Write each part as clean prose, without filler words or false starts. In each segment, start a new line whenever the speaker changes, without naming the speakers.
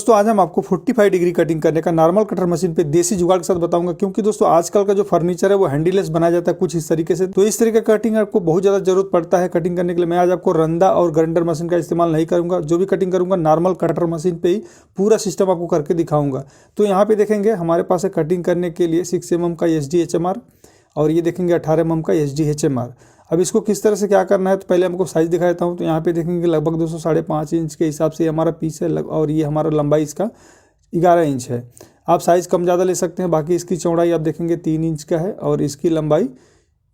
दोस्तों आज हम आपको 45 डिग्री कटिंग करने का नॉर्मल कटर मशीन पे देसी जुगाड़ के साथ बताऊंगा, क्योंकि दोस्तों आजकल का जो फर्नीचर है वो हैंडीलेस बनाया जाता है कुछ इस तरीके से। तो इस तरीके का कटिंग आपको बहुत ज्यादा जरूरत पड़ता है कटिंग करने के लिए। मैं आज आपको रंदा और ग्राइंडर मशीन का इस्तेमाल नहीं करूंगा, जो भी कटिंग करूंगा नॉर्मल कटर मशीन पे ही पूरा सिस्टम आपको करके दिखाऊंगा। तो यहाँ पे देखेंगे हमारे पास है कटिंग करने के लिए 6 mm का SDHMR और ये देखेंगे 18 mm का SDHMR। अब इसको किस तरह से क्या करना है तो पहले हमको साइज़ दिखा देता हूँ। तो यहाँ पे देखेंगे लगभग 205.5 इंच के हिसाब से हमारा पीस है और ये हमारा लंबाई इसका 11 इंच है। आप साइज़ कम ज़्यादा ले सकते हैं। बाकी इसकी चौड़ाई आप देखेंगे 3 इंच का है और इसकी लंबाई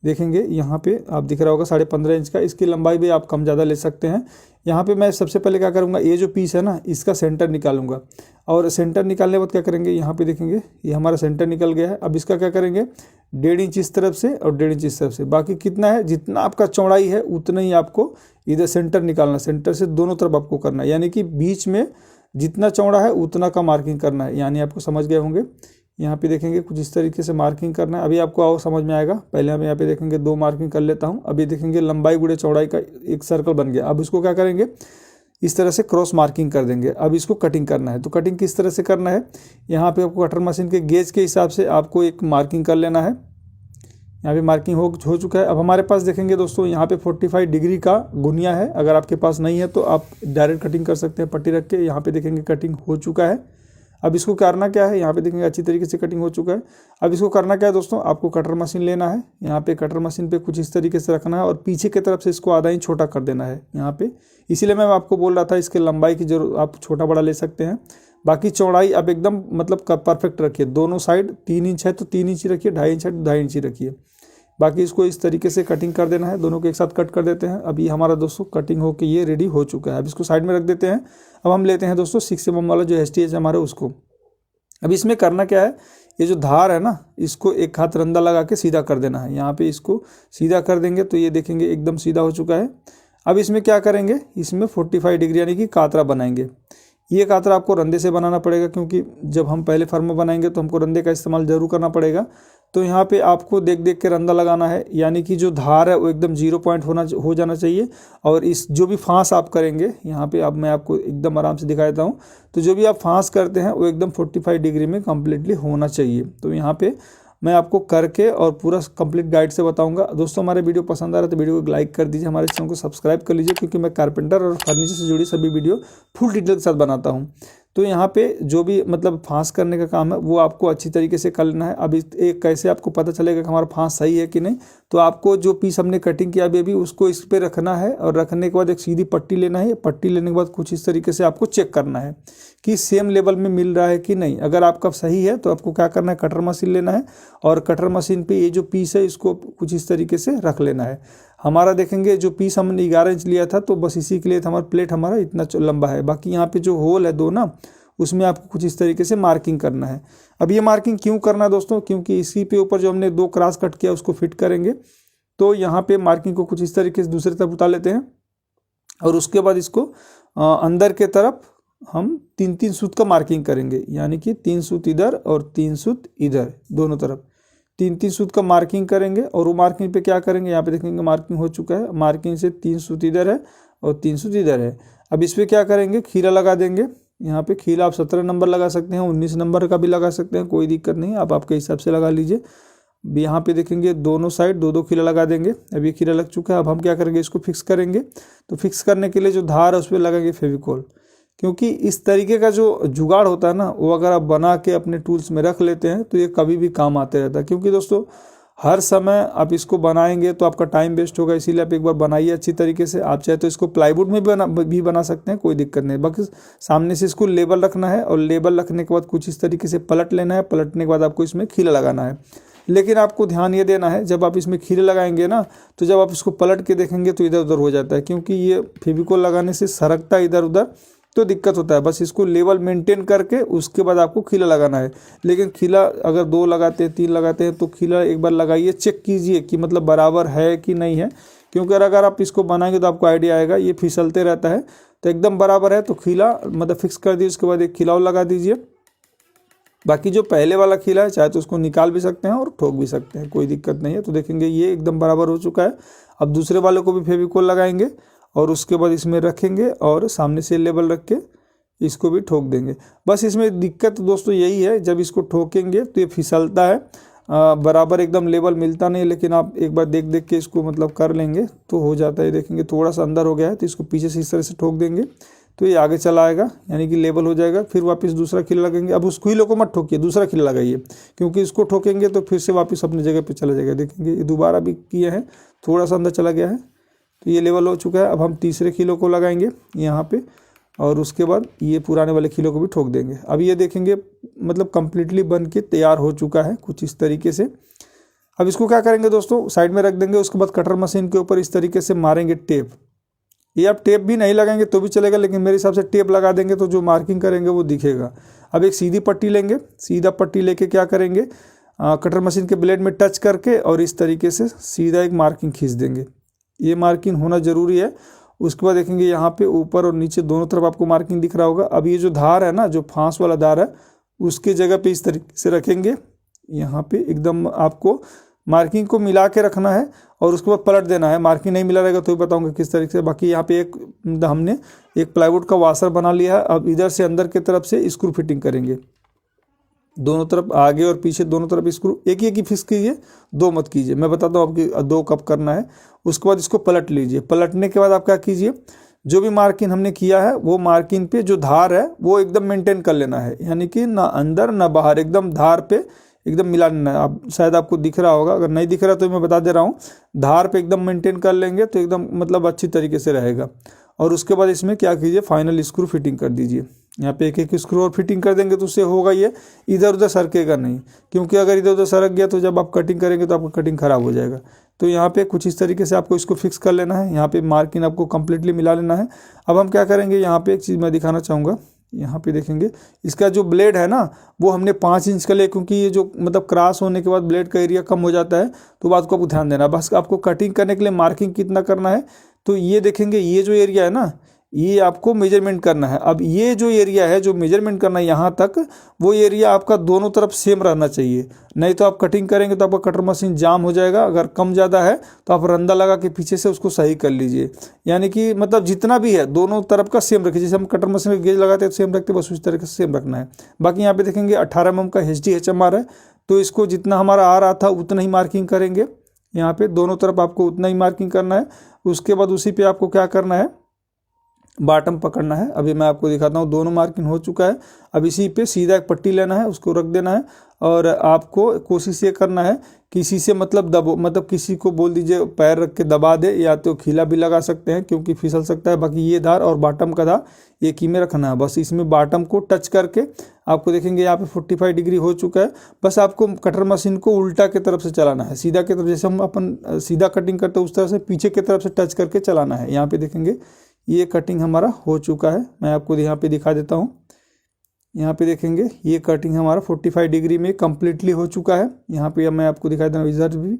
देखेंगे यहाँ पे आप दिख रहा होगा 15.5 इंच का। इसकी लंबाई भी आप कम ज़्यादा ले सकते हैं। यहाँ पे मैं सबसे पहले क्या करूँगा, ये जो पीस है ना इसका सेंटर निकालूंगा और सेंटर निकालने के बाद क्या करेंगे, यहाँ पे देखेंगे ये हमारा सेंटर निकल गया है। अब इसका क्या करेंगे 1.5 इंच इस तरफ से और 1.5 इंच इस तरफ से। बाकी कितना है, जितना आपका चौड़ाई है उतना ही आपको इधर सेंटर निकालना, सेंटर से दोनों तरफ आपको करना है, यानी कि बीच में जितना चौड़ा है उतना का मार्किंग करना है। यानी आपको समझ गए होंगे। यहाँ पे देखेंगे कुछ इस तरीके से मार्किंग करना है। अभी आपको और समझ में आएगा। पहले हम यहाँ पे देखेंगे 2 मार्किंग कर लेता हूँ। अभी देखेंगे लंबाई गुणे चौड़ाई का एक सर्कल बन गया। अब इसको क्या करेंगे, इस तरह से क्रॉस मार्किंग कर देंगे। अब इसको कटिंग करना है। तो कटिंग किस तरह से करना है, यहाँ पे आपको कटर मशीन के गेज के हिसाब से आपको एक मार्किंग कर लेना है। यहाँ पे मार्किंग हो चुका है। अब हमारे पास देखेंगे दोस्तों यहाँ पे 45 डिग्री का गुनिया है। अगर आपके पास नहीं है तो आप डायरेक्ट कटिंग कर सकते हैं पट्टी रख के। यहाँ पे देखेंगे कटिंग हो चुका है। अब इसको करना क्या है, यहाँ पे देखेंगे अच्छी तरीके से कटिंग हो चुका है। अब इसको करना क्या है दोस्तों, आपको कटर मशीन लेना है। यहाँ पे कटर मशीन पे कुछ इस तरीके से रखना है और पीछे की तरफ से इसको आधा इंच छोटा कर देना है यहाँ पे। इसीलिए मैं आपको बोल रहा था इसके लंबाई की जरूर आप छोटा बड़ा ले सकते हैं। बाकी चौड़ाई अब एकदम मतलब परफेक्ट रखिए। दोनों साइड 3 इंच है तो 3 इंच ही रखिए, 2.5 इंच है तो 2.5 इंच ही रखिए। बाकी इसको इस तरीके से कटिंग कर देना है। दोनों को एक साथ कट कर देते हैं। अभी हमारा दोस्तों कटिंग होके ये रेडी हो चुका है। अब इसको साइड में रख देते हैं। अब हम लेते हैं दोस्तों 6 mm वाला जो SDH हमारे उसको। अब इसमें करना क्या है, ये जो धार है ना इसको एक हाथ रंदा लगा के सीधा कर देना है। यहाँ पे इसको सीधा कर देंगे तो ये देखेंगे एकदम सीधा हो चुका है। अब इसमें क्या करेंगे, इसमें 45 डिग्री यानी कि कातरा बनाएंगे। ये कातरा आपको रंदे से बनाना पड़ेगा, क्योंकि जब हम पहले फर्म बनाएंगे तो हमको रंदे का इस्तेमाल जरूर करना पड़ेगा। तो यहाँ पे आपको देख देख के रंदा लगाना है, यानी कि जो धार है वो एकदम 0 पॉइंट हो जाना चाहिए। और इस जो भी फांस आप करेंगे यहाँ पे, अब मैं आपको एकदम आराम से दिखा देता हूँ। तो जो भी आप फांस करते हैं वो एकदम 45 डिग्री में कम्प्लीटली होना चाहिए। तो यहाँ पे मैं आपको करके और पूरा कंप्लीट गाइड से बताऊंगा। दोस्तों हमारे वीडियो पसंद आ रहा है तो वीडियो को लाइक कर दीजिए, हमारे चैनल को सब्सक्राइब कर लीजिए, क्योंकि मैं कारपेंटर और फर्नीचर से जुड़ी सभी वीडियो फुल डिटेल के साथ बनाता हूं। तो यहाँ पे जो भी मतलब फांस करने का काम है वो आपको अच्छी तरीके से कर लेना है। अब एक कैसे आपको पता चलेगा कि हमारा फांस सही है कि नहीं, तो आपको जो पीस हमने कटिंग किया अभी उसको इस पर रखना है और रखने के बाद एक सीधी पट्टी लेना है। पट्टी लेने के बाद कुछ इस तरीके से आपको चेक करना है कि सेम लेवल में मिल रहा है कि नहीं। अगर आपका सही है तो आपको क्या करना है, कटर मशीन लेना है और कटर मशीन पे ये जो पीस है इसको कुछ इस तरीके से रख लेना है। हमारा देखेंगे जो पीस हमने 11 इंच लिया था तो बस इसी के लिए हमारा प्लेट हमारा इतना लंबा है। बाकी यहाँ पे जो होल है 2 ना, उसमें आपको कुछ इस तरीके से मार्किंग करना है। अब ये मार्किंग क्यों करना है दोस्तों, क्योंकि इसी पे ऊपर जो हमने 2 क्रॉस कट किया उसको फिट करेंगे। तो यहाँ पे मार्किंग को कुछ इस तरीके से दूसरी तरफ उतार लेते हैं और उसके बाद इसको अंदर के तरफ हम 3-3 सूत का मार्किंग करेंगे, यानी कि 3 सूत इधर और 3 सूत इधर, दोनों तरफ 3-3 सूत का मार्किंग करेंगे। और वो मार्किंग पे क्या करेंगे, यहाँ पे देखेंगे मार्किंग हो चुका है। मार्किंग से 3 सूत इधर है और 3 सूत इधर है। अब इस पर क्या करेंगे, खीरा लगा देंगे। यहाँ पे खीरा आप 17 नंबर लगा सकते हैं, 19 नंबर का भी लगा सकते हैं, कोई दिक्कत नहीं, आप आपके हिसाब से लगा लीजिए। यहाँ पे देखेंगे दोनों साइड 2-2 खीरा लगा देंगे। अब ये खीरा लग चुका है। अब हम क्या करेंगे, इसको फिक्स करेंगे। तो फिक्स करने के लिए जो धार है उस पर लगाएंगे फेविकोल, क्योंकि इस तरीके का जो जुगाड़ होता है ना वो अगर आप बना के अपने टूल्स में रख लेते हैं तो ये कभी भी काम आते रहता है। क्योंकि दोस्तों हर समय आप इसको बनाएंगे तो आपका टाइम वेस्ट होगा, इसीलिए आप एक बार बनाइए अच्छी तरीके से। आप चाहे तो इसको प्लाईवुड में भी बना सकते हैं, कोई दिक्कत नहीं। बाकी सामने से इसको लेबल रखना है और लेबल रखने के बाद कुछ इस तरीके से पलट लेना है। पलटने के बाद आपको इसमें खीला लगाना है। लेकिन आपको ध्यान ये देना है, जब आप इसमें खीरे लगाएंगे ना तो जब आप इसको पलट के देखेंगे तो इधर उधर हो जाता है, क्योंकि ये फेविकोल लगाने से सरकता है इधर उधर, तो दिक्कत होता है। बस इसको लेवल मेंटेन करके उसके बाद आपको खीला लगाना है। लेकिन खीला अगर 2 लगाते हैं 3 लगाते हैं तो खीला एक बार लगाइए, चेक कीजिए कि मतलब बराबर है कि नहीं है। क्योंकि अगर आप इसको बनाएंगे तो आपको आइडिया आएगा, ये फिसलते रहता है। तो एकदम बराबर है तो खीला मतलब फिक्स कर दीजिए। उसके बाद एक खीला लगा दीजिए। बाकी जो पहले वाला खीला है चाहे तो उसको निकाल भी सकते हैं और ठोक भी सकते हैं, कोई दिक्कत नहीं है। तो देखेंगे ये एकदम बराबर हो चुका है। अब दूसरे वाले को भी फेविकोल लगाएंगे और उसके बाद इसमें रखेंगे और सामने से लेबल रख के इसको भी ठोक देंगे। बस इसमें दिक्कत दोस्तों यही है, जब इसको ठोकेंगे तो ये फिसलता है, बराबर एकदम लेवल मिलता नहीं। लेकिन आप एक बार देख देख के इसको मतलब कर लेंगे तो हो जाता है। देखेंगे थोड़ा सा अंदर हो गया है तो इसको पीछे से इस तरह से ठोक देंगे तो ये आगे चला आएगा, यानी कि लेवल हो जाएगा। फिर वापस दूसरा खिल्ला लगाएंगे। अब उस खिल्ले को मत ठोकिए, दूसरा खिल्ला लगाइए, क्योंकि इसको ठोकेंगे तो फिर से वापस अपनी जगह पे चला जाएगा। देखेंगे ये दोबारा भी किए हैं, थोड़ा सा अंदर चला गया है तो ये लेवल हो चुका है। अब हम तीसरे खिल्ले को लगाएंगे यहाँ पे और उसके बाद ये पुराने वाले खिल्ले को भी ठोक देंगे। अब ये देखेंगे मतलब कम्प्लीटली बन के तैयार हो चुका है कुछ इस तरीके से। अब इसको क्या करेंगे दोस्तों, साइड में रख देंगे। उसके बाद कटर मशीन के ऊपर इस तरीके से मारेंगे टेप। ये आप टेप भी नहीं लगाएंगे तो भी चलेगा, लेकिन मेरे हिसाब से टेप लगा देंगे तो जो मार्किंग करेंगे वो दिखेगा। अब एक सीधी पट्टी लेंगे, सीधा पट्टी लेके क्या करेंगे, कटर मशीन के ब्लेड में टच करके और इस तरीके से सीधा एक मार्किंग खींच देंगे। ये मार्किंग होना ज़रूरी है। उसके बाद देखेंगे यहाँ पे ऊपर और नीचे दोनों तरफ आपको मार्किंग दिख रहा होगा। अब ये जो धार है ना, जो फांस वाला धार है, उसके जगह पे इस तरीके से रखेंगे। यहाँ पे एकदम आपको मार्किंग को मिला के रखना है और उसके बाद पलट देना है। मार्किंग नहीं मिला रहेगा तो भी बताऊंगा किस तरीके से। बाकी यहाँ पे हमने एक प्लाईवुड का वाशर बना लिया है। अब इधर से अंदर की तरफ से स्क्रू फिटिंग करेंगे, दोनों तरफ आगे और पीछे दोनों तरफ स्क्रू एक ही फिक्स कीजिए, दो मत कीजिए। मैं बताता हूँ आपकी दो कब करना है। उसके बाद इसको पलट लीजिए। पलटने के बाद आप क्या कीजिए, जो भी मार्किंग हमने किया है वो मार्किंग पे जो धार है वो एकदम मेंटेन कर लेना है, यानी कि ना अंदर ना बाहर, एकदम धार पे एकदम मिला लेना है। आप शायद आपको दिख रहा होगा, अगर नहीं दिख रहा तो मैं बता दे रहा हूँ। धार पे एकदम मेंटेन कर लेंगे तो एकदम मतलब अच्छी तरीके से रहेगा। और उसके बाद इसमें क्या कीजिए, फाइनल स्क्रू फिटिंग कर दीजिए। यहाँ पे एक एक स्क्रू और फिटिंग कर देंगे तो उससे होगा ये इधर उधर सरकेगा नहीं, क्योंकि अगर इधर उधर सरक गया तो जब आप कटिंग करेंगे तो आपका कटिंग खराब हो जाएगा। तो यहाँ पे कुछ इस तरीके से आपको इसको फिक्स कर लेना है। यहाँ पे मार्किंग आपको कंप्लीटली मिला लेना है। अब हम क्या करेंगे, यहाँ पे एक चीज़ मैं दिखाना चाहूँगा। यहाँ पे देखेंगे इसका जो ब्लेड है ना वो हमने 5 इंच का लिया, क्योंकि ये जो मतलब क्रॉस होने के बाद ब्लेड का एरिया कम हो जाता है, तो बात को आपको ध्यान देना। बस आपको कटिंग करने के लिए मार्किंग कितना करना है, तो ये देखेंगे ये जो एरिया है ना, ये आपको मेजरमेंट करना है। अब ये जो एरिया है जो मेजरमेंट करना है यहाँ तक, वो एरिया आपका दोनों तरफ सेम रहना चाहिए, नहीं तो आप कटिंग करेंगे तो आपका कटर मशीन जाम हो जाएगा। अगर कम ज़्यादा है तो आप रंदा लगा के पीछे से उसको सही कर लीजिए, यानी कि मतलब जितना भी है दोनों तरफ का सेम रखिए। जैसे हम कटर मशीन में गेज लगाते हैं तो सेम रखते हैं, बस उस तरीके से सेम रखना है। बाकी यहाँ पे देखेंगे 18 mm का HDHMR है, तो इसको जितना हमारा आ रहा था उतना ही मार्किंग करेंगे। यहाँ पे दोनों तरफ आपको उतना ही मार्किंग करना है। उसके बाद उसी पे आपको क्या करना है, बॉटम पकड़ना है। अभी मैं आपको दिखाता हूँ, दोनों मार्किंग हो चुका है। अब इसी पे सीधा एक पट्टी लेना है, उसको रख देना है और आपको कोशिश ये करना है किसी से मतलब किसी को बोल दीजिए पैर रख के दबा दे, या तो खीला भी लगा सकते हैं क्योंकि फिसल सकता है। बाकी ये धार और बॉटम का धार एक ही में रखना है। बस इसमें बॉटम को टच करके आपको देखेंगे यहाँ पे 45 डिग्री हो चुका है। बस आपको कटर मशीन को उल्टा की तरफ से चलाना है, सीधा की तरफ, जैसे हम अपन सीधा कटिंग करते हैं उस तरह से पीछे की तरफ से टच करके चलाना है। यहाँ पे देखेंगे ये कटिंग हमारा हो चुका है। मैं आपको यहाँ पे दिखा देता हूँ। यहाँ पे देखेंगे ये कटिंग हमारा 45 डिग्री में कम्प्लीटली हो चुका है। यहाँ पे मैं आपको दिखा दे रहा हूँ, इधर भी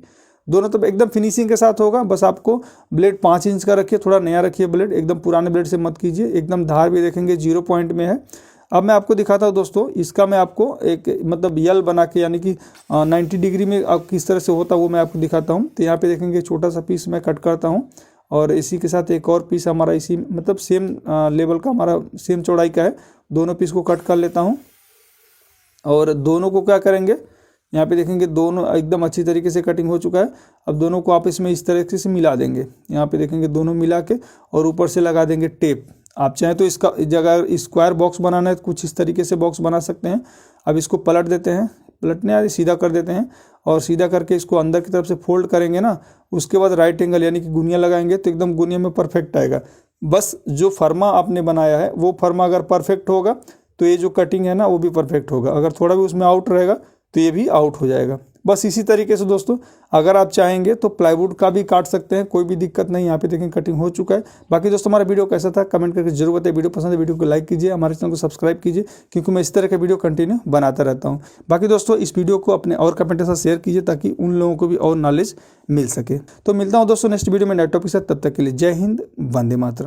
दोनों तरफ एकदम फिनिशिंग के साथ होगा। बस आपको ब्लेड 5 इंच का रखिए, थोड़ा नया रखिए ब्लेड, एकदम पुराने ब्लेड से मत कीजिए। एकदम धार भी देखेंगे 0 पॉइंट में है। अब मैं आपको दिखाता हूँ दोस्तों, इसका मैं आपको एक मतलब यल बना के, यानी कि 90 डिग्री में आप किस तरह से होता है वो मैं आपको दिखाता हूँ। तो यहाँ पे देखेंगे छोटा सा पीस मैं कट करता हूँ और इसी के साथ एक और पीस हमारा इसी मतलब सेम लेवल का, हमारा सेम चौड़ाई का है। दोनों पीस को कट कर लेता हूँ और दोनों को क्या करेंगे, यहाँ पे देखेंगे दोनों एकदम अच्छी तरीके से कटिंग हो चुका है। अब दोनों को आपस में इस तरीके से मिला देंगे। यहाँ पे देखेंगे दोनों मिला के और ऊपर से लगा देंगे टेप। आप चाहें तो इसका जगह स्क्वायर बॉक्स बनाना है तो कुछ इस तरीके से बॉक्स बना सकते हैं। अब इसको पलट देते हैं, पलटने आदि सीधा कर देते हैं और सीधा करके इसको अंदर की तरफ से फोल्ड करेंगे ना, उसके बाद राइट एंगल यानी कि गुनिया लगाएंगे तो एकदम गुनिया में परफेक्ट आएगा। बस जो फर्मा आपने बनाया है वो फर्मा अगर परफेक्ट होगा तो ये जो कटिंग है ना वो भी परफेक्ट होगा। अगर थोड़ा भी उसमें आउट रहेगा तो ये भी आउट हो जाएगा। बस इसी तरीके से दोस्तों अगर आप चाहेंगे तो प्लाईवुड का भी काट सकते हैं, कोई भी दिक्कत नहीं। यहाँ पे देखें कटिंग हो चुका है। बाकी दोस्तों हमारा वीडियो कैसा था कमेंट करके जरूर बताइए। वीडियो पसंद है वीडियो को लाइक कीजिए, हमारे चैनल को सब्सक्राइब कीजिए, क्योंकि मैं इस तरह का वीडियो कंटिन्यू बनाता रहता हूँ। बाकी दोस्तों इस वीडियो को अपने और कमेंट के साथ शेयर कीजिए ताकि उन लोगों को भी और नॉलेज मिल सके। तो मिलता हूँ दोस्तों नेक्स्ट वीडियो में नए टॉपिक के साथ, तब तक के लिए जय हिंद, वंदे मातरम।